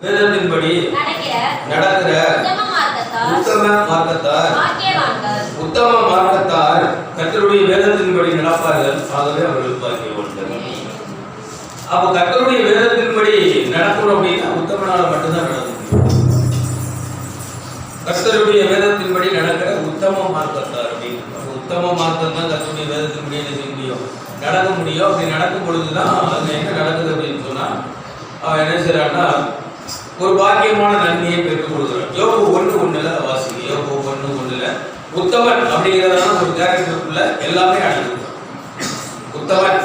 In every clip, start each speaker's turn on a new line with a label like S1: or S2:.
S1: வேதத்தின்படி நடக்கிற உத்தம மார்க்கத்தார் கர்த்தருடைய வேதத்தின்படி நடப்பார்கள், ஆகவே அவர்கள் பாக்கியவான்கள். அப்ப கர்த்தருடைய வேதத்தின்படி நடக்கணும் அப்படின்னா உத்தமனால மட்டும்தான் நடக்கும். கர்த்தருடைய வேதத்தின்படி நடக்கிற உத்தம மார்க்கத்தார் அப்படின்னு உத்தம மார்க்கம் தான் கர்த்தருடைய வேதத்தின்படி என்ன செய்ய முடியும், நடக்க முடியும். அப்படி நடக்கும் பொழுதுதான் அது என்ன நடக்குது அப்படின்னு சொன்னா அவன் என்ன செய்யறான்னா ஒரு பாக்கியமான நன்மையை பெற்றுக் கொடுக்குறான். யோபு 1:1 வாசிங்க. யோபு 1:1 உத்தமன் அப்படிங்கிறதான் ஒரு கேரக்டருக்குள்ள எல்லாமே அடங்குது. உத்தமன்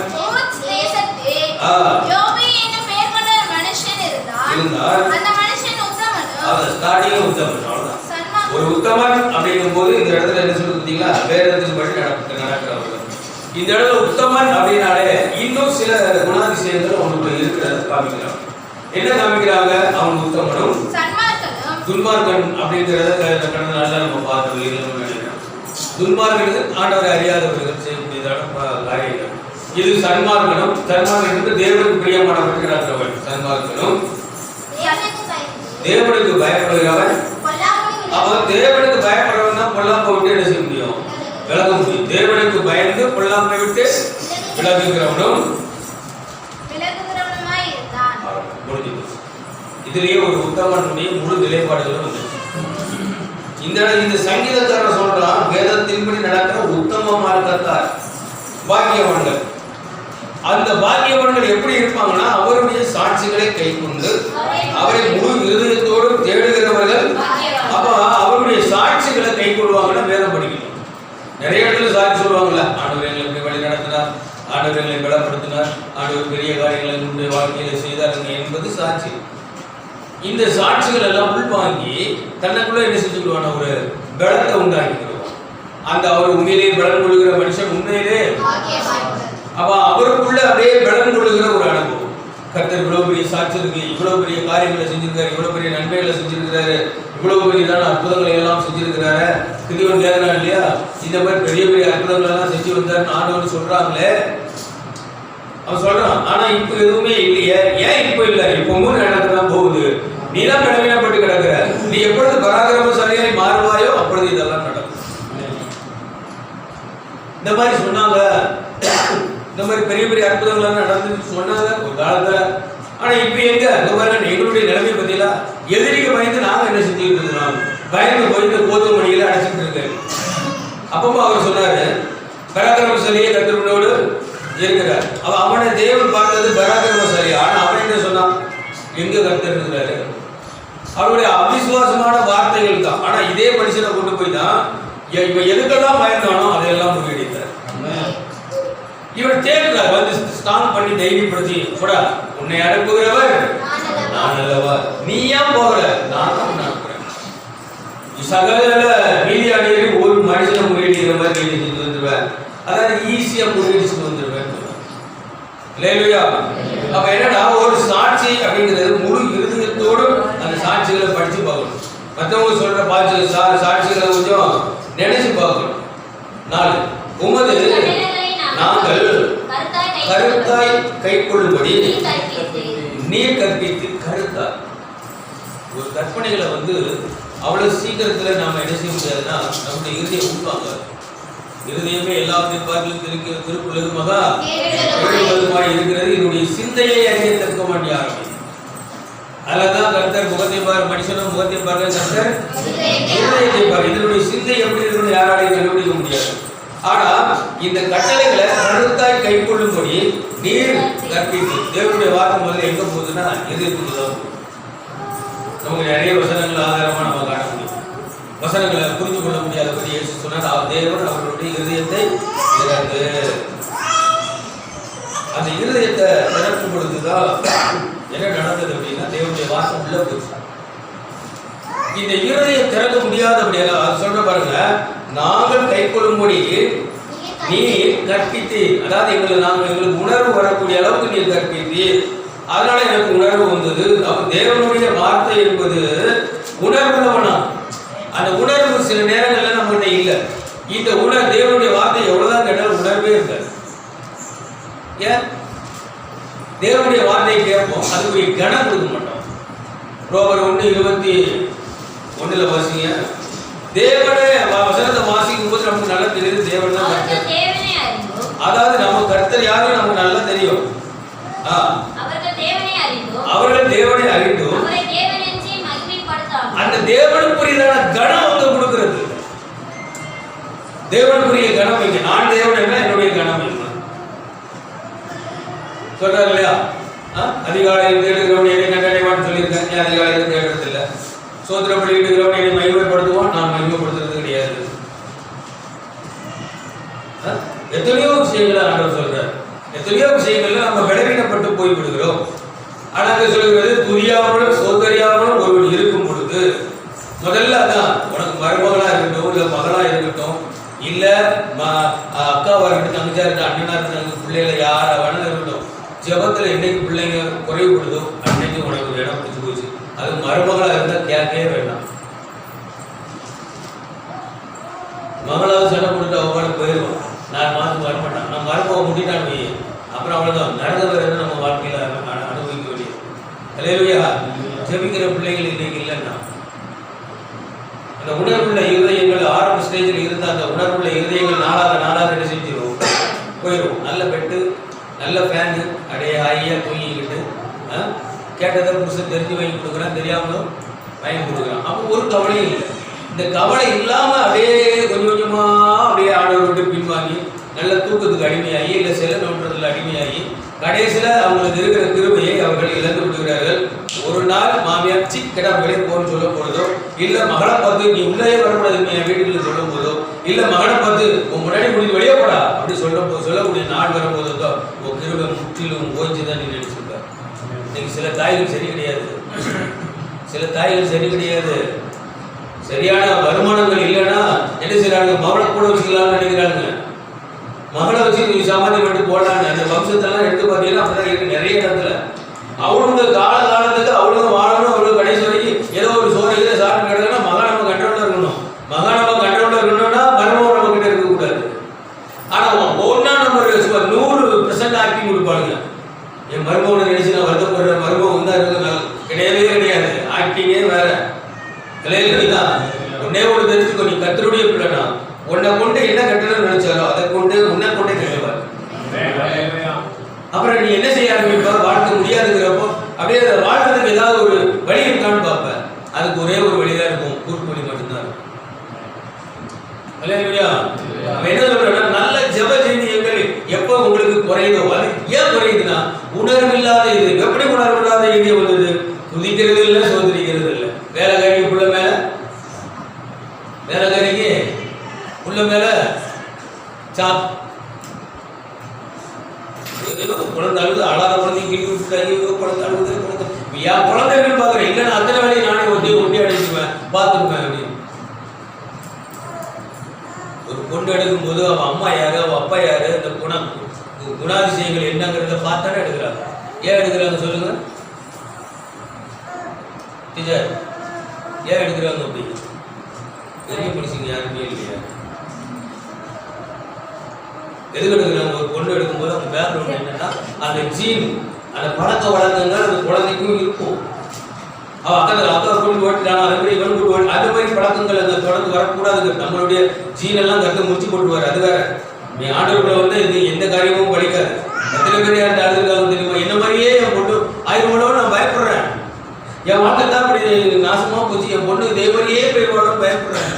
S1: ஒரு உத்தமன் அப்படிங்கும் போது இந்த இடத்துல என்ன சொல்லி பார்த்தீங்களா, வேதத்தின்படி நடக்கிறவர்கள். இந்த இடத்துல உத்தமன் அப்படின்னாலே இன்னும் சில குணாதிசயங்கள் அவனுக்குள்ள இருக்கிறத காமிக்கிறாங்க. என்ன காமிக்கிறாங்க? அவன் உத்தமனும் துன்மார்க்கன் அப்படிங்கிறத கடந்த நாளில் நம்ம பார்த்து நினைக்கிறோம். துன்மார்க்கன் ஆண்டவரை அறியாதவர்கள் செய்யக்கூடியதான காரியங்கள். இது சன்மார்க்கனும். சன்மார்க்கனுக்கு தேவனுக்கு பிரியமானவர்கள் நடக்கிறவன். சன்மார்க்கனும் தேவனுக்கு பயப்படுகிறவன். அவன் தேவனுக்கு பயப்படுறவன் தான் பொல்லாப்பை விட்டு என்ன செய்ய முடியும், விலக முடியும். தேவனுக்கு பயந்து பொல்லாப்பை விட்டு விலகுகிறவனும் இதுலயே ஒரு உத்தமனுடைய முழு நிலைப்பாடுகளும் வந்து இந்த சங்கீதக்காரர் சொல்றான், வேதத்தின்படி நடக்கிற உத்தம மார்க்கத்தார் பாக்கியவான்கள். அந்த பாக்கியவான்கள் எப்படி இருப்பாங்கன்னா அவருடைய சாட்சிகளை கை கொண்டு அவரை முழு இருதயத்தோடு தேடுகிறவர்கள். அப்ப அவருடைய சாட்சிகளை கை கொள்வாங்கன்னா வேதம் படிக்கணும். நிறைய இடத்துல சாட்சி சொல்லுவாங்கல்ல, ஆண்டவர் எங்களை எப்படி வழி நடத்தினார், ஆண்டவர் எங்களை பலப்படுத்தினார், ஆண்டவர் பெரிய காரியங்களை என்னுடைய வாழ்க்கையில செய்தாருங்க என்பது சாட்சி. இந்த சாட்சிகள் எல்லாம் உள்வாங்கி தன்னுக்குள்ள என்ன செஞ்சுக்கிடுவான ஒரு பலத்தை உண்டாக்கிடுவான். அந்த அவர் உண்மையிலேயே பலன் கொள்கிற மனுஷன் உண்மையிலே அப்ப அவருக்குள்ள அப்படியே பலன் கொள்கிற ஒரு அனுபவம். கர்த்தர் இவ்வளவு பெரிய சாட்சி இருக்கு, இவ்வளவு பெரிய காரியங்களை செஞ்சிருக்காரு, இவ்வளவு பெரிய நன்மைகளை செஞ்சிருக்கிறாரு, இவ்வளவு பெரியதான அற்புதங்களை எல்லாம் செஞ்சிருக்கிறாரு. கிதியோன் கேட்கிறான் இல்லையா, இந்த மாதிரி பெரிய பெரிய அற்புதங்கள் எல்லாம் செஞ்சு வந்தாருன்னு ஆண்டவர் சொல்றாங்களே. அவன் சொல்றான், ஆனா இப்ப எதுவுமே இல்லையே. ஏன் இப்ப இல்ல? இப்பவும் நடக்கதான் போகுது. நீதான் கடமையாப்பட்டு கிடக்குற. நீ எப்பொழுது பராக்கிரமசாலியாய் மாறுவாயோ அப்பொழுது இதெல்லாம் நடக்கும். இந்த மாதிரி சொன்னாங்க. இந்த மாதிரி பெரிய பெரிய அற்புதங்கள் நடந்து சொன்னாங்க ஒரு காலத்துல. ஆனா இப்ப எங்க இந்த மாதிரி எங்களுடைய நிலைமை பத்தியில எதிரிக்கு பயந்து நாங்க என்ன செஞ்சுட்டு இருக்கிறோம், பயந்து போயிட்டு கோதுமை மணியில அடைச்சிட்டு இருக்கு. அப்பவும் அவர் சொன்னாரு, பராக்கிரமசாலியே கர்த்தரோடு இருக்கிறார். அவனை தேவன் பார்த்தது பராக்கிரமசாலி. ஆனா அவன் என்ன சொன்னான், எங்க கர்த்தர் இருக்கிறாரு. அவருடைய அவிசுவாசமான வார்த்தைகள் தான். ஆனா இதே மனுஷனை கொண்டு போய் தான் இப்ப எதுக்கெல்லாம் பயந்தானோ அதையெல்லாம் முறியடித்தார். இவர் தேடுறார், வந்து ஸ்ட்ராங் பண்ணி தைரியப்படுத்தி கூட உன்னை அனுப்புகிறவர் நான் அல்லவா, நீ ஏன் போகல, நான் தான் அனுப்புறேன். சகல மீதியாடியே ஒரு மனுஷனை முறியடிக்கிற மாதிரி நீ செஞ்சு வந்துருவேன். அதாவது ஈஸியா முறியடிச்சுட்டு வந்துருவேன். அப்ப என்னன்னா ஒரு சாட்சி அப்படிங்கிறது முழு இருதயத்தோடு அந்த சாட்சிகளை படிச்சு பார்க்கணும். மற்றவங்க சொல்ற சாட்சிகளை கொஞ்சம் நினைச்சு பார்க்கணும். 4 உமது நாங்கள் கருத்தாய் கை கொள்ளும்படி நீர் கற்பித்து. கருத்தாய் ஒரு கற்பனைகளை வந்து அவ்வளவு சீக்கிரத்துல நாம என்ன செய்ய முடியாதுன்னா நம்முடைய இருதயம் உட்பாங்க. இருதயமே எல்லாத்தையும் பார்த்து திருக்குள்ளதுமாக இருக்கிறது. என்னுடைய சிந்தையை அறிய தற்க மாட்டிய ஆரம்பி. அதுலதான் கர்த்தர் முகத்தை பார், மனுஷனும் முகத்தை பாருங்க, கர்த்தர் இருதயத்தை பார். இதனுடைய சிந்தை எப்படி இருக்கணும் யாராலையும் கண்டுபிடிக்க முடியாது. ஆனா இந்த கட்டளைகளை கருத்தாய் கை கொள்ளும்படி நீர் கற்பித்து. தேவனுடைய வார்த்தை முதல்ல எங்க போகுதுன்னா இதயத்துக்கு தான் போகுது. நமக்கு நிறைய வசனங்கள் ஆதாரமா நம்ம காண முடியும். வசனங்களை புரிந்து கொள்ள முடியாதபடி இயேசு சொன்னார், தேவன் அவர்களுடைய இருதயத்தை திறந்து. அந்த இருதயத்தை திறக்கும் பொழுதுதான் என்ன நடந்தது அப்படின்னா தேவனுடைய வாசம் உள்ள போச்சு. இந்த இருதயம் திறக்க முடியாதபடியாக அது சொல்ற பாருங்க, நாங்கள் கை கொள்ளும்படி நீ கற்பித்து. அதாவது எங்களுக்கு உணர்வு வரக்கூடிய அளவுக்கு நீ கற்பித்து. அதனால எனக்கு உணர்வு வந்தது. அப்ப தேவனுடைய வார்த்தை என்பது உணர்வுள்ளவனா. அந்த உணர்வு சில நேரங்கள்ல நம்மகிட்ட இல்லை. இந்த தேவனுடைய வார்த்தை எவ்வளவுதான் கேட்டாலும் உணர்வே இருக்காது. ஏன்? தேவனுடைய வார்த்தையை கேட்போம், அதுக்கு கனம் கொடுக்க மாட்டோம். ரோமர் 1:21 வாசிங்க. தேவனே வசனத்தை வாசிக்கும் போது நமக்கு நல்லா தெரியுது தேவன் தான் கர்த்தர். அதாவது நம்ம கர்த்தர் யாரும் நமக்கு நல்லா தெரியும். அவர்கள் தேவனை அறிந்தும் அந்த தேவனுக்குரியதான கணம் வந்து கொடுக்கிறது. தேவனுக்குரிய கணம் இங்க நான் தேவன் என்ன என்னுடைய கணம் என்ன சொல்றாரு இல்லையா? அதிகாலையில் தேடுகிறவன் என்னை கண்டடைவான்னு சொல்லியிருக்கேன். ஏன் அதிகாலையில் தேடுறது இல்லை? சோத்திரம் பண்ணிக்கிட்டு என்னை மகிமைப்படுத்துவான், நான் மகிமைப்படுத்துறது கிடையாது. எத்தனையோ விஷயங்களை ஆண்டவர் சொல்றார். எத்தனையோ விஷயங்கள்ல நம்ம பலவீனப்பட்டு போய் விடுகிறோம். ஆனால் சொல்கிறது துதியாமலும் சோதரியாமலும் ஒருவன் இருக்கும் பொழுது முதல்ல அதான் உனக்கு மருமகளா இருக்கட்டும், இல்ல மகளா இருக்கட்டும், இல்ல அக்காவா இருக்கட்டும், தங்கச்சியா இருக்கட்டும், அண்ணனா இருக்கட்டும், பிள்ளைகளை யாரா வேணாலும் இருக்கட்டும், ஜெபத்துல என்னைக்கு பிள்ளைங்க குறைவுபடுதோ அன்னைக்கு உனக்கு இடம் பிடிச்சு போச்சு. அது மருமகளா இருந்தா கேட்கவே வேண்டாம். மகளாவது சண்டை போட்டுட்டு அவங்களுக்கு போயிடுவோம். 4 மாதத்துக்கு வரமாட்டான். நம்ம மருமக முட்டிட்டான் போய் அப்புறம் அவ்வளவுதான் நடந்தவர் நம்ம வாழ்க்கையில அனுபவிக்க வேண்டியது. அல்லேலூயா. ஜெபிக்கிற பிள்ளைகள் இன்னைக்கு இல்லைன்னா அந்த உணர்வுள்ள இருதயங்கள் ஆரம்ப ஸ்டேஜில் இருந்த அந்த உணர்வுள்ள இருதயங்கள் நாளாக என்ன செஞ்சிடும் போயிடும். நல்ல பெட்டு, நல்ல ஃபேனு, அப்படியே ஹையா தூங்கிக்கிட்டு கேட்டதை புருஷன் தெரிஞ்சு வாங்கி கொடுக்குறான், தெரியாமலும் வாங்கி கொடுக்குறான். அப்போ ஒரு கவலையும் இல்லை. இந்த கவலை இல்லாம அப்படியே கொஞ்சம் கொஞ்சமா அப்படியே ஆடவர் விட்டு பின்வாங்கி நல்ல தூக்கத்துக்கு அடிமையாகி இல்லை செல்ல நோன்றதுல அடிமையாகி கடைசியில அவங்களுக்கு இருக்கிற கிருபையை அவர்கள் இழந்து விடுகிறார்கள். ஒரு நாள் மாமியார் கிட்ட வெளியே போன்னு சொல்ல போறதோ, இல்ல மகனை பார்த்து நீ உள்ளே வரக்கூடாது என் வீட்டுக்குள்ள சொல்லும் போதோ, இல்ல மகனை பார்த்து உன் முன்னாடி முடிஞ்சு வெளியே போடா அப்படி சொல்லக்கூடிய நாள் வரும்போதோ உன் கிருபை முற்றிலும் ஓய்ஞ்சுதான் நீ நினைச்சிருக்க. இன்னைக்கு சில தாய்கள் சரி கிடையாது. சில தாய்கள் சரி கிடையாது. சரியான வருமானங்கள் இல்லைன்னா என்ன செய்யறாங்க? மகளை கூட வச்சுக்கலாம்னு நினைக்கிறாங்க. மகளை வச்சு சமாதி மட்டும் போடலான்னு அந்த வம்சத்தெல்லாம் எடுத்து பார்த்தீங்கன்னா அப்படிதான் இருக்கு நிறைய இடத்துல. அவளுங்க காலத்துக்கு அவளுங்க வாழணும், அவளுக்கு கடைசி வரைக்கும் ஏதோ ஒரு சோறையில சாப்பிட்டு கிடக்குன்னா மகா நம்ம கண்ட்ரோல்ல இருக்கணும். மகா நம்ம கண்ட்ரோல்ல இருக்கணும்னா மருமகம் நம்ம கிட்ட இருக்கக்கூடாது. ஆனா ஒன்னா நம்ம 100% ஆக்டிங் கொடுப்பாளுங்க. என் மருமகனை நினைச்சு நான் வருத்தப்படுற மருமகம் தான் இருக்கு கிடையவே கிடையாது. ஆக்டிங்கே வேற. உன்னே ஒரு தெரிஞ்சுக்கோ, நீ கர்த்தருடைய பிள்ளைனா உன்னை கொண்டு என்ன கட்டணும்னு நினைச்சாரோ அதை கொண்டு உன்னை கொண்டே கட்டுவார். அப்புறம் நீ என்ன செய்ய ஆரம்பிப்பா? வாழ்க்கை முடியாதுங்கிறப்போ அப்படியே அதை வாழ்றதுக்கு ஏதாவது ஒரு வழி இருக்கான்னு பார்ப்ப. அதுக்கு ஒரே ஒரு வழிதான் இருக்கும், கூட்டு வழி மட்டும்தான் இருக்கும். என்ன சொல்றேன்னா நல்ல ஜெப ஜீவியங்கள் எப்ப உங்களுக்கு குறையுதோ, அது ஏன் குறையுதுன்னா உணர்வில்லாத இது. எப்படி உணர்வில்லாத இது வந்தது? துதிக்கிறது இல்லை, சோதரிக்கிறது இல்லை. வேலைக்காரிக்கு புள்ள மேல, வேலைக்காரிக்கு புள்ள மேல சாப் குழந்தை அழுது, அழாத குழந்தைங்க கிட்டி விட்டுட்டாங்க, குழந்தை அழுது, என் குழந்தைகள் பாக்குறேன் இல்லைன்னா அத்தனை வேலையை நானே ஒட்டி அடிச்சுவேன் பார்த்துருப்பேன் அப்படின்னு. ஒரு பொண்ணு எடுக்கும் போது அவன் அம்மா யாரு, அவன் அப்பா யாரு, அந்த குணாதிசயங்கள் என்னங்கிறத பார்த்தானே எடுக்கிறாங்க. ஏன் எடுக்கிறாங்க சொல்லுங்க டீச்சர்? ஏன் எடுக்கிறாங்க அப்படி? பெரிய மனுஷங்க யாருமே இல்லையா? எதுக்கு எடுக்கிறாங்க? ஒரு பொண்ணு எடுக்கும்போது அவங்க பேக்ரவுண்ட் என்னன்னா அந்த ஜீன், அந்த பழக்க வழக்கங்கள் அந்த குழந்தைக்கும் இருக்கும். அவன் அக்கா கொண்டு ஓட்டிட்டான், அது மாதிரி இவன் கொண்டு ஓட்டி, அது மாதிரி பழக்கங்கள் அந்த தொடர்ந்து வரக்கூடாது. நம்மளுடைய ஜீனெல்லாம் கற்று முடிச்சு போட்டுவார். அது வேற. நீ ஆண்டவர்களை வந்து இது எந்த காரியமும் படிக்காது. எத்தனை பேர் யார்கிட்ட அழுதுருக்காங்க தெரியுமா? என்ன மாதிரியே என் பொண்ணு ஆயிரம் நான் பயப்படுறேன். என் வாழ்க்கை தான் அப்படி நாசமா போச்சு, என் பொண்ணு இதே மாதிரியே போய் பயப்படுறேன்.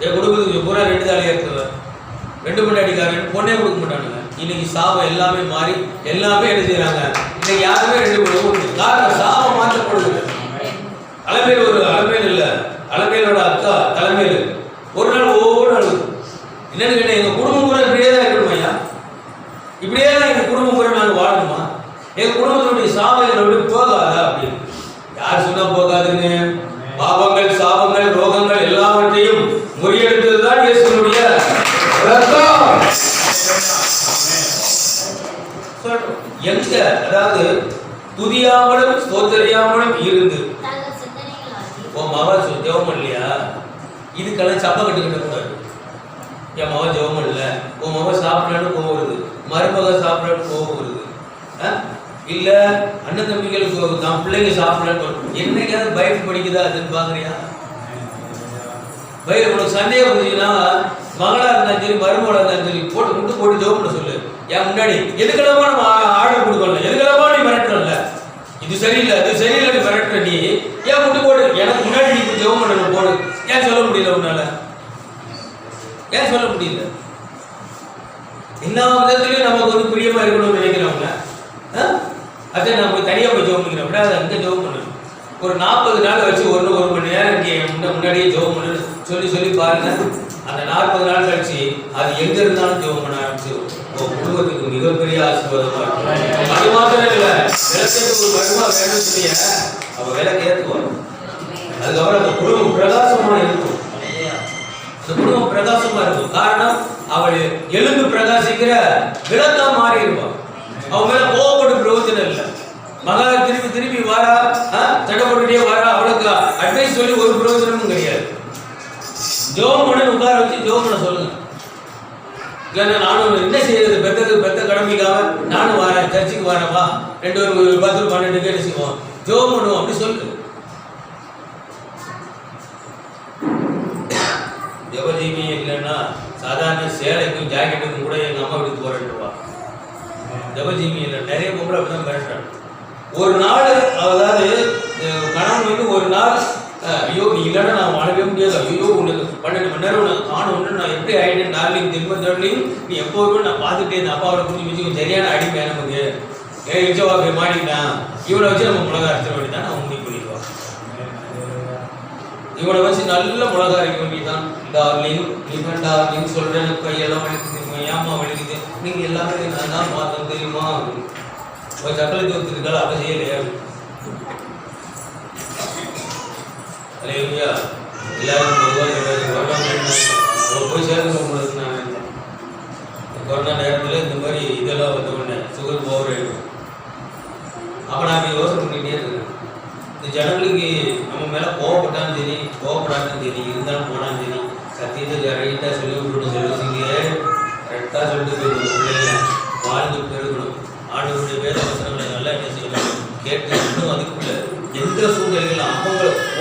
S1: என் குடும்பத்துக்கு பூரா 2 தாலியா இருக்குவேன், 2 பொண்டாட்டிக்காரன், பொண்ணே கொடுக்க மாட்டானுங்க. இன்னைக்கு சாபம் எல்லாமே மாறி எல்லாமே என்ன செய்யறாங்க? இன்னைக்கு யாருமே 2 குடும்பம் காரணம் சாபம் மாற்றப்படுது. அலமேல் ஒரு அலமேல் இல்ல, அலமேலோட அக்கா தலைமையில் ஒரு நாள் ஒவ்வொரு நாள் என்னன்னு கேட்டேன், எங்க குடும்பம் பூரா இப்படியே தான் இருக்கணுமா ஐயா? இப்படியே தான் எங்க குடும்பம் பூரா நாங்கள் வாழணுமா? எங்க குடும்பத்தினுடைய சாபம் எங்களை விட்டு போகாதா அப்படின்னு. யார் சொன்னா போகாதுன்னு? பாவங்கள், சாபங்கள், ரோகங்கள் எல்லாவற்றையும் முறியெடுத்ததுதான் இயேசுனுடைய ரத்தம். எங்க அதாவது துதியாமலும் ஸ்தோத்திரியாமலும் இருந்து உன் மகன் ஜெபம் இல்லையா? இதுக்கெல்லாம் சப்ப கட்டுக்கிட்ட கூடாது. என் மகன் ஜெபம் இல்லை, உன் மகன் சாப்பிடலான்னு கோவம் வருது, மருமக சாப்பிடலான்னு கோவம் வருது. இல்ல அண்ணன் தம்பிகளுக்கு தான் பிள்ளைங்க சாப்பிடல என்னைக்காவது பைக் படிக்குதா அதுன்னு பாக்குறியா? பயிர் உனக்கு சந்தேகம் இருந்துச்சுன்னா மகளா இருந்தாலும் சரி மருமகளா இருந்தாலும் சரி போட்டு முட்டு போட்டு ஜோம் பண்ண சொல்லு. ஏன் முன்னாடி எதுக்கெல்லாமா நம்ம ஆர்டர் கொடுக்கல, எதுக்கெல்லாமா நீ மிரட்டல, இது சரியில்லை அது சரியில்லை நீ மிரட்டுற, நீ ஏன் முட்டு போட்டு எனக்கு முன்னாடி நீ ஜோம் பண்ணணும் போடு. ஏன் சொல்ல முடியல உன்னால? ஏன் சொல்ல முடியல? எல்லா விதத்திலையும் நமக்கு வந்து பிரியமா இருக்கணும்னு நினைக்கிறவங்க அதை நான் போய் தனியாக போய் ஜோம் பண்ணிக்கிறேன் விட அதை அங்கே ஜோம் பண்ணணும். ஒரு 40 நாள் வச்சு 1 மணி நேரம் முன்னாடியே ஜோம் பண்ணு சொல்லி பாருங்க. அந்த 40 நாள் கழிச்சு அது எங்க இருந்தாலும் ஜோம் பண்ண ஆரம்பிச்சு குடும்பத்துக்கு மிகப்பெரிய ஆசீர்வாதமா இருக்கும். அது மாத்திரம் இல்லை, விளக்கத்துக்கு ஒரு மருமா வேணும் சொல்லிய அவ விளக்கு ஏற்றுவாங்க. அதுக்கப்புறம் அந்த குடும்பம் பிரகாசமா இருக்கும். அந்த குடும்பம் பிரகாசமா இருக்கும். காரணம் அவள் எழுந்து பிரகாசிக்கிற விளக்கா மாறி இருப்பான். அவன் மேல கோவப்பட்டு பிரயோஜனம் இல்லை. மகள திருப்பி வாரா தடப்பட்டுட்டே வாரா, அவளுக்கு அட்வைஸ் சொல்லி ஒரு பிரயோஜனமும் கிடையாது. ஜோம் பண்ணு உட்கார வச்சு ஜோம் பண்ண சொல்லுங்க. இல்லைன்னா நானும் என்ன செய்யறது, பெத்த கடமைக்காக நானும் வரேன், சர்ச்சுக்கு வரேன்ப்பா, 2 ஒரு 10 12 பேர் செய்வோம், ஜோம் பண்ணுவோம் அப்படி சொல்லு. ஜபஜீவியே இல்லைன்னா சாதாரண சேலைக்கும் ஜாக்கெட்டுக்கும் கூட எங்க அம்மா வீட்டுக்கு போறேன்னுவா. ஜபஜீவி இல்லை, நிறைய பொம்பளை அப்படிதான் மிரட்டுறாங்க. ஒரு நாள் அதாவது கணவன் வந்து ஒரு நாள் ஐயோ நீ இல்லைன்னா நான் வாழவே முடியாது, ஐயோ உனக்கு 12 மணி நேரம் உனக்கு காணும் நான் எப்படி ஆயிட்டேன் டார்லிங் திரும்ப நீ எப்போதுமே நான் பார்த்துட்டே இந்த அப்பாவோட புரிஞ்சு வச்சு சரியான அடிமை நமக்கு இச்சவாக்கு மாட்டிக்கிட்டான், இவனை வச்சு நம்ம மிளகா அரைச்ச வேண்டியதான் நான் முடிவு பண்ணிக்குவோம். இவனை வச்சு நல்ல மிளகா அரைக்க வேண்டியதான். டார்லிங் இவன் டார்லிங் சொல்றேன், எனக்கு கையெல்லாம் வலிக்குது, ஏமா வலிக்குது, நீங்க எல்லாமே நான் தான் பார்த்தோம் தெரியுமா, சக்கலை தூத்துருக்கால அவ செய்யலையா? இல்லையா? எல்லாரும் போய் சேர்ந்து உங்களுக்கு நான் கொரோனா நேரத்தில் இந்த மாதிரி இதெல்லாம் வந்த உடனே சுகர் ஓவர் ஆகிடும். அப்போ நான் யோசனை பண்ணிகிட்டே இருக்கேன், இந்த ஜனங்களுக்கு நம்ம மேலே கோவப்பட்டாலும் சரி கோவப்படாலும் சரி இருந்தாலும் போனாலும் சரி சத்தியத்தை ரைட்டாக சொல்லி விட்டுணும், சொல்லுவீங்க கரெக்டாக சொல்லிட்டு போயிடணும். பிள்ளைங்க வாழ்ந்து பெருகணும். ஆண்டவருடைய வேத வசனங்களை நல்லா என்ன செய்யணும் கேட்டு இன்னும் அதுக்குள்ள எந்த சூழ்நிலைகளும்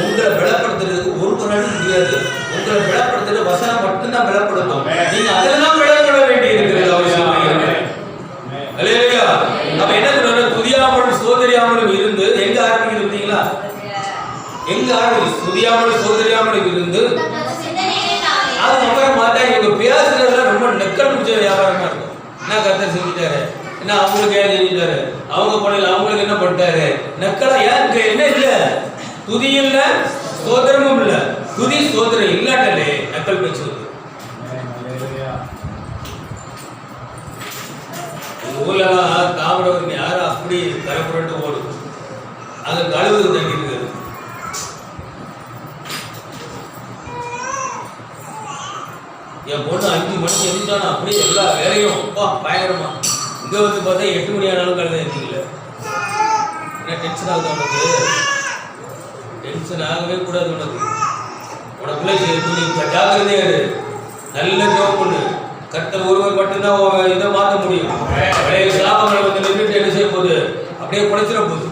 S1: உங்களை பலப்படுத்துறதுக்கு ஒருவராலும் முடியாது. உங்களை பலப்படுத்துற வசனம் மட்டும்தான் பலப்படுத்தும். நீங்க அதெல்லாம் பலப்பட வேண்டி இருக்கிறது அவசியம். அப்ப என்ன சொல்ற, துதியாமலும் சோதரியாமலும் இருந்து எங்க ஆரம்பிக்கிறீங்களா? எங்க ஆரம்பிச்சு துதியாமலும் சோதரியாமலும் இருந்து அது அப்புறம் பார்த்தா இவங்க பேசுறதுல ரொம்ப நெக்கல் பிடிச்ச வியாபாரமா இருக்கும். என்ன கருத்தை செஞ்சுட்டாரு, என்ன அவங்களுக்கு ஏன் செஞ்சுட்டாரு, அவங்க பண்ணல அவங்களுக்கு என்ன பண்ணிட்டாரு, நக்கலா ஏன் என்ன இல்ல, துதி இல்ல சோதரமும் இல்ல, துதி சோதரம் இல்லாட்டலே நக்கல் பேச்சு. ஊர்லாம் தாமிரவர்கள் யாரும் அப்படி கரைப்புரண்டு ஓடும், அங்க கழுவுது தண்ணி இருக்குது. என் பொண்ணு 5 மணிக்கு எழுந்தானா அப்படியே எல்லா வேலையும் பயங்கரமா. இங்க வந்து பார்த்தா 8 மணி ஆனாலும் கழுத எழுந்திக்கல. என்ன டென்ஷன் ஆகுது உனக்கு? டென்ஷன் ஆகவே கூடாது உனக்கு. உனக்குள்ள ஜாக்கிரதையா இரு, நல்ல ஜோப் பண்ணு. கர்த்தர் ஒருவர் மட்டும்தான் இதை மாற்ற முடியும். பழைய சாபங்களை வந்து நின்றுட்டு என்ன செய்ய போகுது, அப்படியே குறைச்சிட போகுது.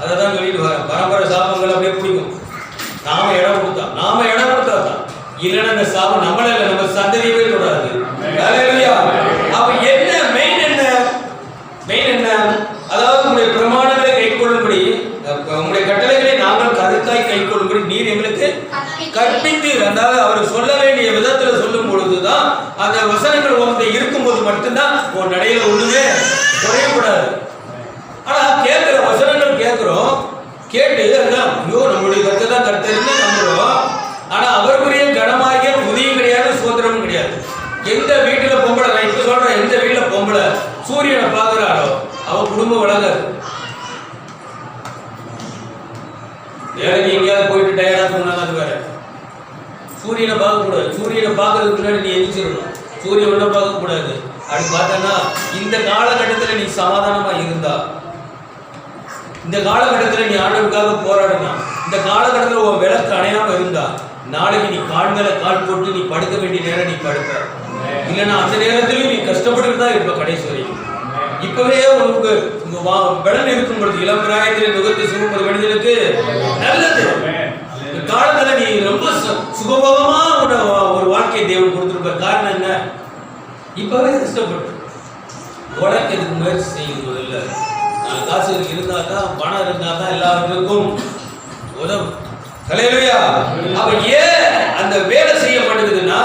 S1: அதை தான் சொல்லிட்டு வரேன், பரம்பரை சாபங்கள் அப்படியே பிடிக்கும். நாம இடம் கொடுத்தா தான், இல்லைன்னா அந்த சாபம் நம்மள இல்லை நம்ம சந்ததியவே தொடாது. அப்ப என்ன மெயின் என்ன, அதாவது உங்களுடைய பிரமாணங்களை கைக்கொள்ளும்படி உங்களுடைய கட்டளைகளை நாங்கள் கருத்தாய் கைக்கொள்ளும்படி நீர் எங்களுக்கு கற்பித்து, அதாவது அவர் சொல்ல வேண்டிய விதத்துல சொல்லும் பொழுதுதான் அந்த வசனங்கள் உங்களை இருக்கும்போது மட்டும்தான் உன் நடையில ஒண்ணுமே குறையக்கூடாது. ஆனா கேட்கிற வசனங்கள் கேட்கிறோம், கேட்டு அதுதான் ஐயோ நம்மளுடைய கருத்தை தான் கருத்தறிந்து நம்புறோம். ஆனா அவருக்குரிய கனமாகிய புதியும் கிடையாது, சோதனமும் கிடையாது. எந்த வீட்டுல பொம்பளை, நான் இப்ப சொல்றேன், எந்த வீட்டுல பொம்பளை சூரியனை பாக்குறாளோ அவ குடும்பம் வளர்காது. வேலைக்கு எங்கேயாவது போயிட்டு டயர்டா போனாலும் அது வேற. சூரியனை பார்க்க கூடாது, சூரியனை பார்க்கறதுக்கு முன்னாடி நீ எரிச்சிடணும், சூரியன் ஒன்றும் பார்க்க கூடாது. அப்படி பார்த்தனா இந்த காலகட்டத்தில் நீ சமாதானமா இருந்தா, இந்த காலகட்டத்தில் நீ ஆண்டவருக்காக போராடினா, இந்த காலகட்டத்தில் உன் விளக்கு அணையாம இருந்தா, நாளைக்கு நீ கால் மேல கால் போட்டு நீ படுக்க வேண்டிய நேரம் நீ படுப்ப. இல்லைன்னா அந்த நேரத்திலும் நீ கஷ்டப்பட்டு தான் இருப்ப கடைசி வரைக்கும். இப்பவே உனக்கு பலன் இருக்கும் பொழுது இளம் பிராயத்தில் நுகர்ந்து சுமப்பது மனிதனுக்கு நல்லது. காலத்துல நீ ரொம்ப சுகபோகமா ஒரு வாழ்க்கையை தேவன் கொடுத்திருப்ப. காரணம் என்ன? இப்பவே கஷ்டப்பட்டு உழைக்கிறதுக்கு முயற்சி செய்யும் போது இல்ல, நாலு காசு இருந்தா தான், பணம் இருந்தா தான் எல்லாருக்கும் உதவும். ஹல்லேலூயா. அப்ப ஏன் அந்த வேலை செய்ய மாட்டேங்குதுன்னா,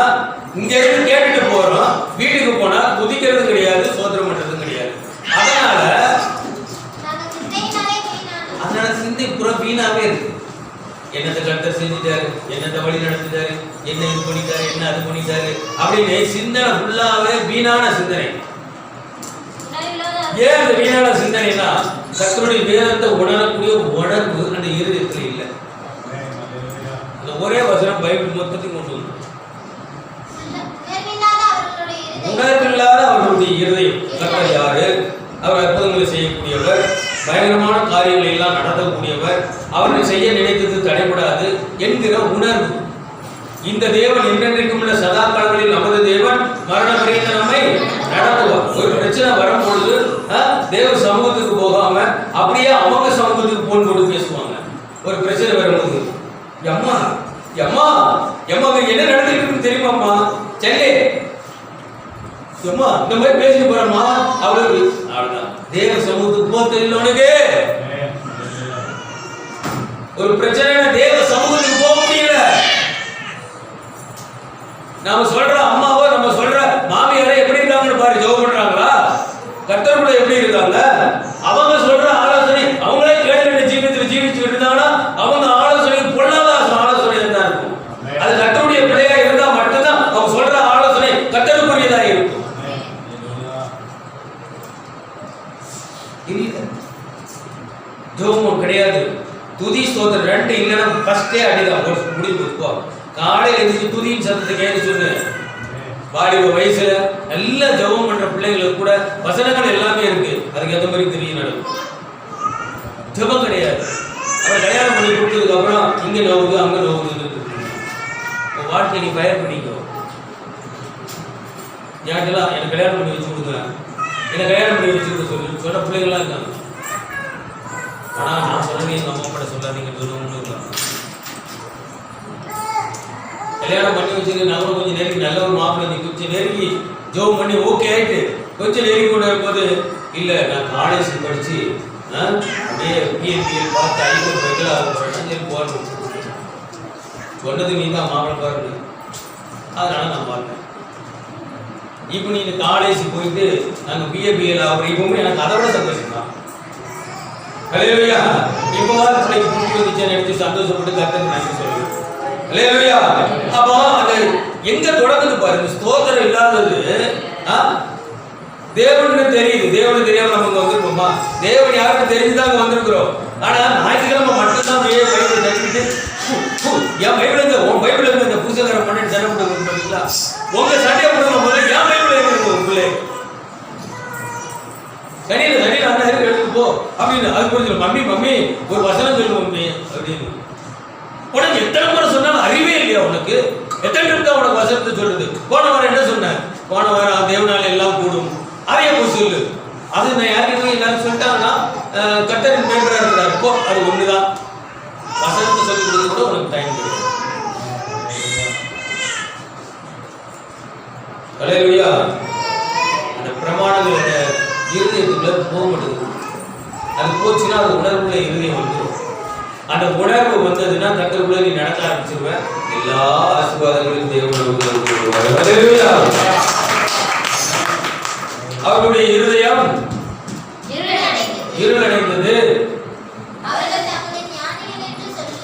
S1: இங்க இருந்து கேட்டுட்டு போறோம், வீட்டுக்கு போனா துதிக்கிறது கிடையாது, சோதனை பண்றதும் கிடையாது. அதனால சிந்தை புறம் வீணாவே இருக்கு. என்னத்தை கர்த்தர் செஞ்சுட்டாரு, என்னத்தை வழி நடத்திட்டாரு, என்ன இது பண்ணிட்டாரு, என்ன அது பண்ணிட்டாரு அப்படின்னு சிந்தனை ஃபுல்லாவே வீணான சிந்தனை. ஏன் அந்த வீணான சிந்தனைனா, கர்த்தருடைய வேதத்தை உணரக்கூடிய உணர்வு அந்த இருதயத்தில் இல்லை. அந்த ஒரே வசனம் பைபிள் மொத்தத்தையும் கொண்டு வந்து உணர்வில்லாத அவர்களுடைய இருதயம். கர்த்தர் யாரு? அவர் அற்புதங்களை செய்யக்கூடியவர், பயங்கரமான காரியங்களை எல்லாம் நடத்தக்கூடியவர், அவர்கள் செய்ய நினைத்தது தடைபடாது என்கிற உணர்வு. இந்த தேவன் என்றென்றைக்கும் உள்ள சதா காலங்களில் நமது தேவன் மரண பரியந்த நம்மை நடத்துவார். ஒரு பிரச்சனை வரும்பொழுது தேவ சமூகத்துக்கு போகாம அப்படியே அவங்க சமூகத்துக்கு போன் போட்டு பேசுவாங்க. ஒரு பிரச்சனை வரும்போது, அம்மா அம்மா அம்மா என்ன நடந்துட்டு தெரியுமாம்மா, செல்லே அம்மா இந்த மாதிரி பேசிட்டு போறம்மா, அவளுக்கு அவ்வளவுதான். தேவ சமூகத்துக்கு போக தெரியல உனக்கு. ஒரு பிரச்சனை தேவ சமூகத்துக்கு போக முடியல. நாம சொல்ற அம்மாவோ நம்ம சொல்ற மாமியாரோ எப்படி இருக்காங்கன்னு பாரு. ஜெபம் பண்றாங்களா? கர்த்தர் கூட எப்படி இருக்காங்க? அவங்க சொல்ற ஆலோசனை அவங்களே கேட்டு ஜீவித்து ஜீவிச்சுட்டு இருந்தாங்கன்னா அவங்க ஆலோசனை பொல்லாத ஆலோசனை தான் இருக்கும். அது கர்த்தருடைய பிள்ளையா இருந்தா மட்டும்தான் அவங்க சொல்ற ஆலோசனை கர்த்தருக்குரியதா இருக்கும். ஜெபம் கிடையாது, துதி ஸ்தோத்திரம் ரெண்டு இல்லைன்னா ஃபர்ஸ்டே அடிதான் முடிவு. காலையில் எழுதி துதியின் சத்தத்தை கேட்டு சொல்லு. வாலிப வயசுல நல்லா ஜெபம் பண்ற பிள்ளைங்களுக்கு கூட வசனங்கள் எல்லாமே இருக்கு, அதுக்கு எந்த மாதிரி தெரிய நடக்கும். ஜெபம் கிடையாது. அப்புறம் கல்யாணம் பண்ணி கொடுத்ததுக்கு அப்புறம் இங்க நோவுது அங்க நோவுதுன்னு வாழ்க்கை நீ பயர் பண்ணிக்கோ. யாருக்கெல்லாம் எனக்கு கல்யாணம் பண்ணி வச்சு கொடுங்க, என்ன கல்யாணம் பண்ணி வச்சு கொடுக்க சொல்லி சொன்ன பிள்ளைங்கள்லாம் இருக்காங்க. ஆனா நான் சொன்னேன் எங்க அம்மா அப்பாட்ட சொல்லாதீங்க சொல்லுவாங்க. கல்யாணம் பண்ணி வச்சுட்டு நாங்களும் கொஞ்சம் நெருங்கி நல்ல ஒரு மாப்பிள்ளை கொஞ்சம் நெருங்கி ஜோம் பண்ணி ஓகே ஆயிட்டு கொஞ்சம் நெருங்கி கொண்டு வரும்போது, இல்லை நான் காலேஜ் படிச்சு அப்படியே பிஎன்பிஎல் பார்த்து ஐநூறு வைக்கல போகணும் சொன்னது நீ தான் மாப்பிள்ளை பாருங்க. அதனால நான் பார்த்தேன். இப்போ நீ காலேஜ் போயிட்டு நாங்கள் பிஏபிஎல் ஆகிறோம். இப்பவும் எனக்கு அதை விட சந்தோஷம் தான். ஹல்லேலூயா. இப்போவாது பிள்ளைக்கு புரிஞ்சு வந்துச்சேன்னு எடுத்து சந்தோஷப்பட்டு கர்த்தருக்கு நன்றி சொல்லுங்க. ஹல்லேலூயா. அப்போ அது எங்க தொடங்குது பாருங்க. ஸ்தோத்திரம் இல்லாதது தேவனுக்கு தெரியுது. தேவனுக்கு தெரியாம நம்ம வந்திருக்கோமா? தேவன் யாருக்கு தெரிஞ்சுதான் வந்திருக்கிறோம். ஆனா ஞாயிற்றுக்கிழமை மட்டும்தான் பைபிள் தச்சுக்கிட்டு என் பைபிள் எங்க, உன் பைபிள் எங்க, இந்த புருஷகாரம் பண்ணி சண்டை போட்டு பார்த்தீங்களா? உங்க சண்டையை போடுற போது என் பைபிள் எங்க இருக்கு உங்க பிள்ளை? சனியில அண்ணா இருக்கு எடுத்து போ அப்படின்னு அது புரிஞ்சு. மம்மி மம்மி ஒரு வசனம் சொல்லு மம்மி அப்படின்னு. உனக்கு எத்தனை முறை சொன்னாலும் அறிவே இல்லையா உனக்கு? எத்தனை இருக்கா உனக்கு வசனத்தை சொல்றது? போன வாரம் என்ன சொன்னேன்? போன வாரம் தேவனால எல்லாம் கூடும், அதையே போய் சொல்லு. அது நான் யாருக்கும் எல்லாரும் சொல்லிட்டாங்கன்னா கர்த்தரின் மேம்பரா இருக்கிறார். இப்போ அது ஒண்ணுதான். வசனத்தை சொல்லி கொடுத்து கூட உனக்கு டைம் கிடைக்கும். ஹல்லேலூயா. அந்த பிரமாணங்கள் இருதயத்துக்குள்ள போக மாட்டேங்குது. அது போச்சுன்னா அது உணர்வுள்ள இருதயம் வந்துடும். அந்த உணர்வு வந்ததுன்னா கர்த்தருக்குள்ள நீ நடக்க ஆரம்பிச்சிருவேன். எல்லா ஆசீர்வாதங்களும் தேவன். அவருடைய இருதயம் இருள் அடைந்தது.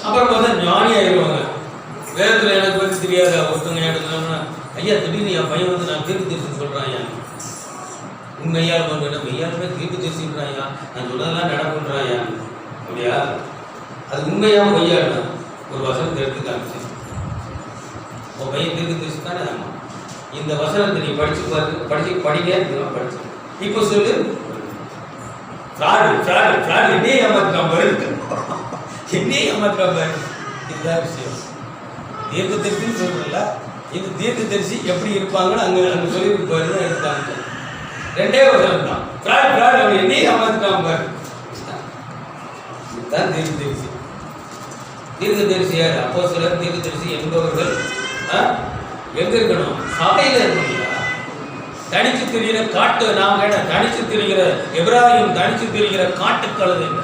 S1: அப்புறம் பார்த்தா ஞானி ஆயிடுவாங்க. வேதத்துல எனக்கு பற்றி தெரியாது. ஒருத்தவங்க எடுக்கணும்னா ஐயா திடீர்னு என் பையன் வந்து நான் தீர்ப்பு தரிசனம் சொல்றான். ஐயா உண்மையால் பண்ணுறேன் மெய்யாலுமே தீர்ப்பு தரிசிக்கிறான். ஐயா நான் சொன்னதெல்லாம் நடக்குன்றான். ஐயா அப்படியா? அது உண்மையாக பொய்யாடுனா ஒரு வசனத்தை எடுத்து காமிச்சு உன் பையன் தீர்ப்பு தரிசித்தானே. ஆமாம், இந்த வசனத்தை நீ படிக்க படிச்சு இப்போ சொல்லு. என்னையே ஏமாத்துறான் பாரு, என்னையே ஏமாத்துறான் பாரு. இதுதான் விஷயம். தீர்க்க தரிசின்னு சொல்றல, இந்த தீர்க்க தரிசி எப்படி இருப்பாங்கன்னு அங்கே சொல்லிட்டு பாருன்னு எடுத்தாங்க. 2 வசனம் தான். பிராட் அப்படி நீ அமர்ந்துட்டான் பாரு. இதுதான் தீர்க்கதரிசி. தீர்க்கதரிசி யார்? அப்போஸ்தலர், தீர்க்கதரிசி என்பவர்கள் எங்க இருக்கணும்? சபையில இருக்கணும்யா. தனிச்சு திரிகிற காட்டு, நாம் கேட்ட தனிச்சு திரிகிற எபிராயிம் தனிச்சு திரிகிற காட்டுக்கழுதை என்ன?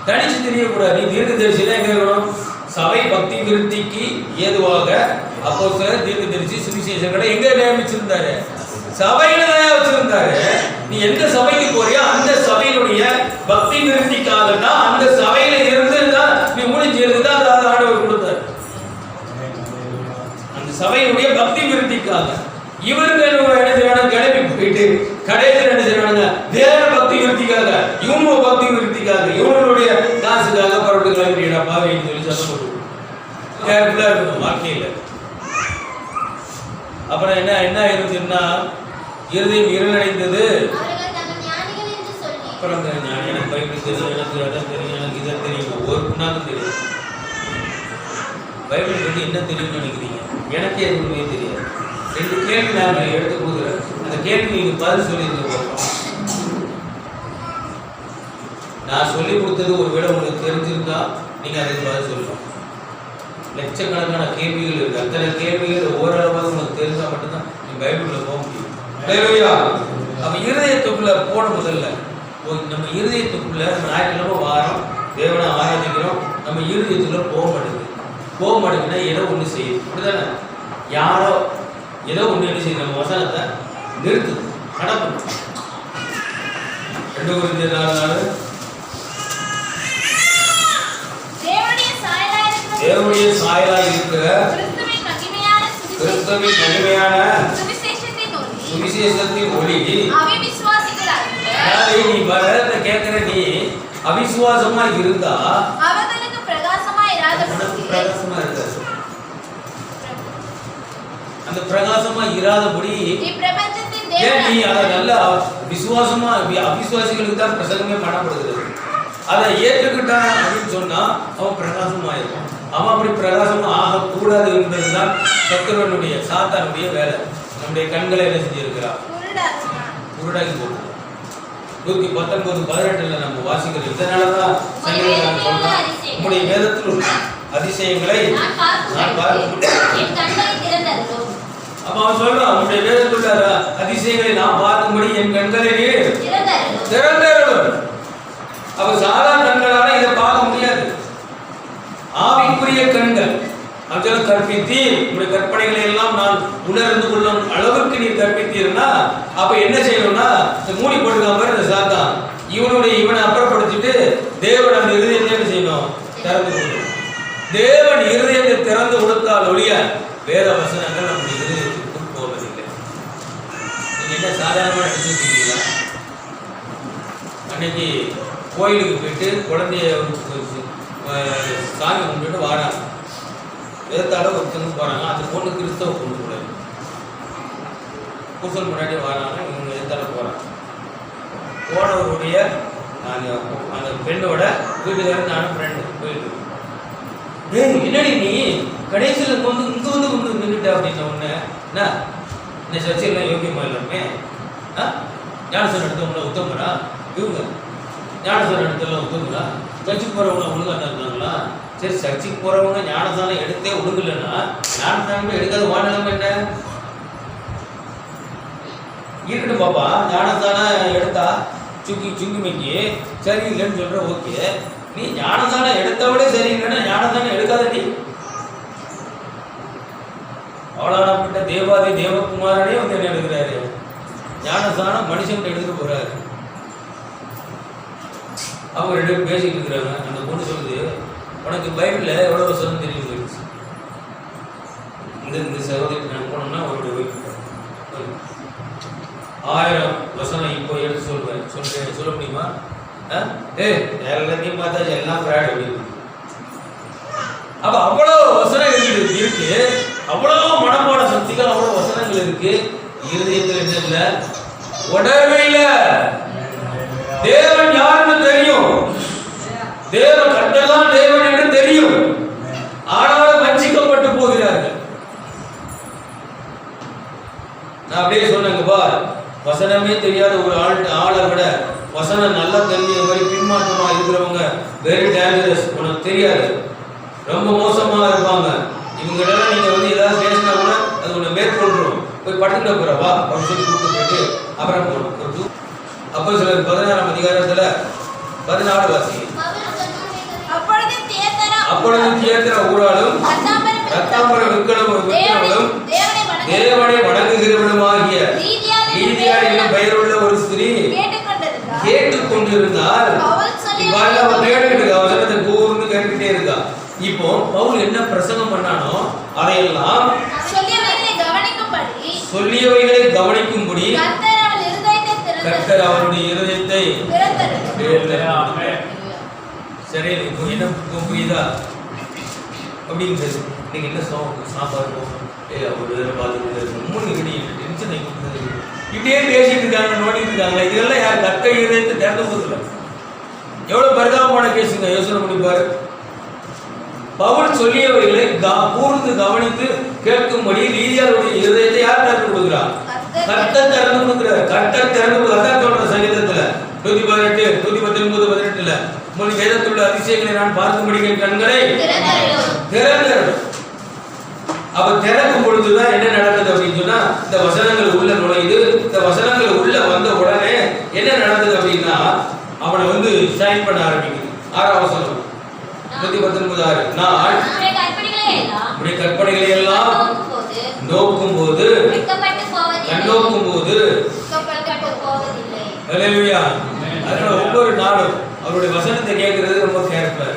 S1: தனிச்சு தெரியக்கூடாது. நீ தீர்க்கதரிசினா எங்க இருக்கணும்? சபை பக்தி விருத்திக்கு ஏதுவாக அப்போஸ்தலர், தீர்க்கதரிசி, சுவிசேஷங்களை எங்க நியமிச்சிருந்தாரு? சபையில தான் வச்சிருந்தாரு. நீ எந்த சபைக்கு போறியோ அந்த சபையினுடைய பக்தி விருத்திக்காக தான், அந்த சபையில இருந்து தான் நீ முடிஞ்சு இருந்தா அதாவது ஆண்டவர் கொடுத்தாரு. அந்த சபையினுடைய பக்தி விருத்திக்காக. இவருக்கு என்ன செய்வாங்க? கிளம்பி போயிட்டு கடைசியில் என்ன செய்வாங்க? வேற பக்தி விருத்திக்காக, இவங்க பக்தி விருத்திக்காக, இவங்களுடைய காசுக்காக பரவட்டு கிளம்பிடா பாவின்னு சொல்லி சத்தம் போட்டு கேர்ஃபுல்லா இருக்கணும் வாழ்க்கையில. அப்புறம் என்ன இருந்துச்சுன்னா, இருதயம் இருளடைந்தது. அப்புறம் எனக்கு பைபிள் தெரியும், எனக்கு இடம் தெரியும், எனக்கு இதை தெரியும், ஒவ்வொரு புண்ணாக்கும் தெரியும். பைபிள் பற்றி என்ன தெரியும்னு நினைக்கிறீங்க? எனக்கே எதுவுமே தெரியாது. 2 கேள்வி நான் எடுத்து கொடுக்குறேன். அந்த கேள்வி நீங்கள் பதில் சொல்லியிருக்க. நான் சொல்லி கொடுத்தது ஒரு வேளை உங்களுக்கு தெரிஞ்சிருந்தா நீங்கள் அதுக்கு பதில் சொல்லலாம். லட்சக்கணக்கான கேள்விகள் இருக்கு. அத்தனை கேள்விகள் ஓரளவாக உங்களுக்கு தெரிஞ்சால் மட்டும்தான் நீ பைபிள்ல போக முடியும். அப்ப இருதயத்துக்குள்ள போன முதல்ல நம்ம இருதயத்துக்குள்ள நம்ம ஞாயிற்றுக்கிழமை வாரம் தேவனை ஆராதிக்கிறோம். நம்ம இருதயத்துக்குள்ள போக மாட்டேங்குன்னா ஏதோ ஒண்ணு செய்யும். அப்படிதானே? யாரோ ஏதோ ஒண்ணு என்ன செய்யும்? நம்ம வசனத்தை நிறுத்து கடப்பணும். 2 Corinthians 4:4 தேவனுடைய சாயலாய் இருக்கிற கிறிஸ்துவின் மகிமையான சுவிசேஷத்தின் ஒளி. நீ வரத கேட்கிற, நீ அவிசுவாசமா இருந்தா அவர்களுக்கு பிரகாசமா இருக்காது. அந்த பிரகாசமா இராதபடி நீ அதை நல்ல விசுவாசமா, அவிசுவாசிகளுக்கு தான் பிரசங்கமே பண்ணப்படுகிறது. அதை ஏற்றுக்கிட்டான் அப்படின்னு சொன்னா அவன் பிரகாசமாயிருக்கும். அவன் அப்படி பிரகாசமா ஆகக்கூடாது என்பதுதான் சத்துருவனுடைய சாத்தானுடைய வேலை. நம்முடைய கண்களை என்ன செஞ்சிருக்கிறார்? குருடாக்கி போட்டு. 119:18 நம்ம வாசிக்கிறோம். இதனாலதான் சொல்றான், உங்களுடைய வேதத்தில் உள்ள அதிசயங்களை நான் பார்க்க. அப்ப அவன் சொல்றான், உங்களுடைய வேதத்தில் உள்ள அதிசயங்களை நான் பார்க்கும்படி என் கண்களை திறந்தருளும். அப்ப சாதாரண கண்களால இதை பார்க்க முடியாது. ஆவிக்குரிய கண்கள் அஞ்சல கற்பித்தி உங்களுடைய கற்பனைகளை எல்லாம் நான் உணர்ந்து கொள்ளும் அளவுக்கு நீ கற்பித்தீர்னா, அப்ப என்ன செய்யணும்னா, இந்த மூடி போட்டுக்காம இந்த சாத்தான் இவனை அப்புறப்படுத்திட்டு தேவன் அந்த இருதயத்தை என்ன செய்யணும்? திறந்து கொடுக்கணும். தேவன் இருதயத்தை திறந்து கொடுத்தால் ஒழிய வேற வசனங்கள் நம்முடைய இருதயத்திற்குள் போவதில்லை. நீங்க என்ன சாதாரணமா எடுத்துக்கிட்டீங்களா? அன்னைக்கு கோயிலுக்கு போயிட்டு குழந்தைய சாமி கும்பிட்டு வாராங்க. வேதத்தால ஒருத்தனுக்கு போறாங்க. அந்த பொண்ணு கிறிஸ்தவ பொண்ணு கூட புருஷன் முன்னாடி வராங்க. இவங்க வேதத்தால போறாங்க. போனவருடைய அந்த பெண்ணோட வீட்டுக்காரர் நானும் ஃப்ரெண்டு போயிட்டு, என்னடி நீ கடைசியில் இங்க வந்து நின்றுட்ட அப்படின்ன உடனே, என்ன சர்ச்சையெல்லாம் யோகியமா எல்லாமே ஞானசன் எடுத்தவங்கள உத்தமரா? இவங்க ஞானசன் எடுத்தெல்லாம் உத்தமரா? சர்ச்சுக்கு போறவங்க ஒழுங்கா இருந்தாங்களா? சரி, சர்ச்சுக்கு போறவங்க ஞானசானம் எடுத்தே ஒழுங்கலன்னா ஞானசானம் எடுக்காத வாழலாம் என்ன இருக்கட்டும் பாப்பா. ஞானசானம் எடுத்தா சுங்கி சரி இல்லைன்னு சொல்ற. ஓகே, நீ ஞானசானம் எடுத்தவளே சரி இல்லைன்னா ஞானசானம் எடுக்காத. நீ அவளானப்பட்ட தேவாதி தேவகுமாரனே வந்து என்ன எடுக்கிறாரு? ஞானசானம் மனுஷன் எடுத்துட்டு போறாரு. அவங்க 2 பேரும் பேசிட்டு இருக்கிறாங்க. அந்த பொண்ணு சொல்லுது, உனக்கு பைபிள்ல எவ்வளவு வசனம் தெரியும் போயிடுச்சு. இந்த சகோதரி நான் போனோம்னா அவருடைய ஒய்ஃப் 1000 வசனம் இப்போ எடுத்து சொல்ல முடியுமா? எல்லாத்தையும் பார்த்தா எல்லாம் பிராட் அப்படின்னு. அப்ப அவ்வளவு வசனம் இருக்கு, அவ்வளவு மனப்பாட சக்திகள், அவ்வளவு வசனங்கள் இருக்கு. இருதயத்தில் என்ன இல்ல? உடவே இல்ல. தேவன் யாருன்னு தெரியும், தேவ கண்டெல்லாம் தேவன் என்று தெரியும். ஆனாலும் வஞ்சிக்கப்பட்டு போகிறார்கள். நான் அப்படியே சொன்னேங்க பார், வசனமே தெரியாத ஒரு ஆளை விட வசனம் நல்லா தெரிஞ்ச மாதிரி பின்மாற்றமா இருக்கிறவங்க வெரி டேஞ்சரஸ். உனக்கு தெரியாது, ரொம்ப மோசமா இருப்பாங்க. இவங்ககிட்ட நீங்க வந்து ஏதாவது பேசினா கூட அது உன்னை மேற்கொள்றோம். போய் படுத்துட்டு போறவா அப்படின்னு சொல்லி கூப்பிட்டு போயிட்டு அப்புறம் போகணும். அப்போ சிலர் 16ஆம் அதிகாரத்துல 14 வாசி. அப்பொழுது தியேத்திரா ஊராலும் ரத்தாம்பரம் விற்கிறவர்களும் தேவனை வணங்குகிறவளுமாகிய லீதியாள் என்னும் பெயருள்ள ஒரு ஸ்திரீ கேட்டுக்கொண்டிருந்தால் அவசரத்தை கூர்ந்து கேட்டுக்கிட்டே இருக்கா. இப்போ பவுல் என்ன பிரசங்கம் பண்ணானோ அதையெல்லாம் சொல்லியவைகளை கவனிக்கும்படி கர்த்தர் அவருடைய இருதயத்தை சரி. இப்போ என்ன புரியுதா அப்படிங்கிறது? நீங்க என்ன சாப்பாடு ஒரு டென்ஷனை இப்படியே பேசிட்டு இருக்காங்க, நோண்டிட்டு இருக்காங்க. இதெல்லாம் யார் கர்த்தர் இருதயத்தை திறந்து போதுல எவ்வளவு பரிதாபமான கேசுங்க. யோசனை பண்ணிப்பாரு. பவுல் சொல்லியவர்களை கூர்ந்து கவனித்து கேட்கும்படி லீதியாளுடைய இருதயத்தை யார் திறந்து கொடுக்கிறார்? கர்த்தர் திறந்து கொடுக்கிறார். கர்த்தர் திறந்து கொடுக்கிறார். சொல்ற சங்கீதத்துல 118 119 18ல உங்கள் வேதத்துள்ள அதிசயங்களை நான் பார்க்கும்படி என் கண்களை திறந்தரும். அப்ப திறக்கும் பொழுதுதான் என்ன நடக்குது அப்படின்னு சொன்னா இந்த வசனங்கள் உள்ள நுழையுது. இந்த வசனங்கள் உள்ள வந்த உடனே என்ன நடக்குது அப்படின்னா அவனை வந்து ஷைன் பண்ண ஆரம்பிக்குது. 6ஆம் வசனம் 119:6 நான் உடைய கற்பனைகளை எல்லாம் நோக்கும் போது கண்ணோக்கும் போது ஹல்லேலூயா. அதனால ஒவ்வொரு நாளும் அவருடைய வசனத்தை கேட்கறது ரொம்ப கேர்ஃபுல்லா.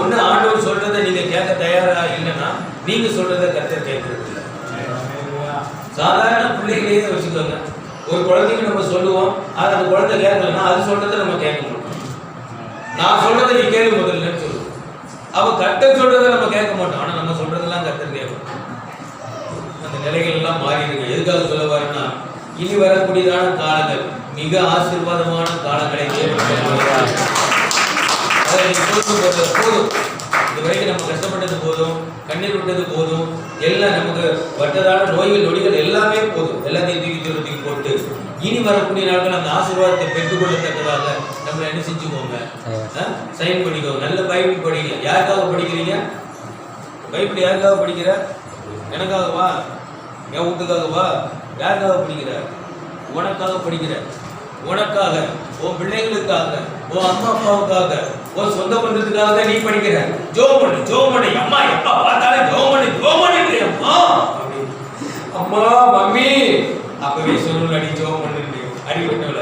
S1: ஒண்ணு ஆண்டவர் சொல்றதை நீங்க கேட்க தயாரா இல்லைன்னா நீங்க சொல்றதை கர்த்தர் கேட்கறது இல்லை. சாதாரண பிள்ளைகளையே வச்சுக்கோங்க. ஒரு குழந்தைக்கு நம்ம சொல்லுவோம், அது அந்த குழந்தை கேட்கலன்னா அது சொல்றதை நம்ம கேட்க மாட்டோம். நான் சொல்றதை நீ கேள்வி முதல்லன்னு சொல்லுவோம். அவ கர்த்தர் சொல்றதை நம்ம கேட்க மாட்டோம். ஆனா நம்ம சொல்றதெல்லாம் கர்த்தர் கேட்போம். அந்த நிலைகள் எல்லாம் மாறி இருக்கு. எதுக்காக சொல்ல வரேன்னா இனி வரக்கூடியதான காலங்கள் மிக ஆசீர்வாதமான காலங்களை போதும். இதுவரைக்கும் நம்ம கஷ்டப்பட்டது போதும், கண்ணீர் விட்டது போதும், எல்லாம் நமக்கு வட்டதான நோய்கள் நொடிகள் எல்லாமே போதும். எல்லாத்தையும் தூக்கி போட்டு இனி வரக்கூடிய நாட்கள் அந்த ஆசீர்வாதத்தை பெற்றுக்கொள்ளத்தக்கதாக நம்ம என்ன செஞ்சுக்கோங்க, சைன் பண்ணிக்கோங்க. நல்ல பைபிள் படிங்க. யாருக்காக படிக்கிறீங்க? பைபிள் யாருக்காக படிக்கிற? எனக்காகவா? என் வீட்டுக்காகவா? யாருக்காக படிக்கிற? உனக்காக படிக்கிற. உனக்காக, உன் பிள்ளைகளுக்காக, உன் அம்மா அப்பாவுக்காக, உன் சொந்த பந்தத்துக்காக நீ படிக்கிற. ஜோம் பண்ணு. அம்மா எப்பா பார்த்தாலும் ஜோம் பண்ணு அம்மா அப்படின்னு. அம்மா மம்மி அப்பவே சொல்லணும், அடி ஜோம் பண்ணு அடிபட்டவள.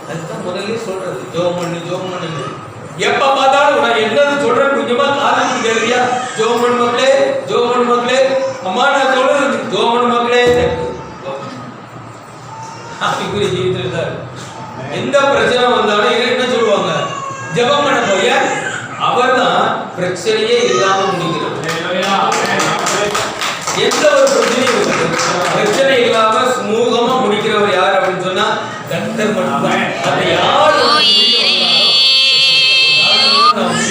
S1: அதுதான் முதல்ல சொல்றது, ஜோம் பண்ணு. எப்ப பார்த்தாலும் நான் என்னது சொல்றேன் கொஞ்சமா காதுக்கு கேள்வியா? ஜோம் பண்ணு மக்களே. அம்மா நான் சொல்றது ஜோம் பண்ணு மக்களே. அப்படிங்குரிய ஜீவிதத்துல தான் எந்த பிரச்சனை வந்தாலும் என்ன சொல்லுவாங்க? ஜெபம் பண்ண போய் அவர் தான் பிரச்சனையே இல்லாம முடிக்கிறார். எந்த ஒரு பிரச்சனையும்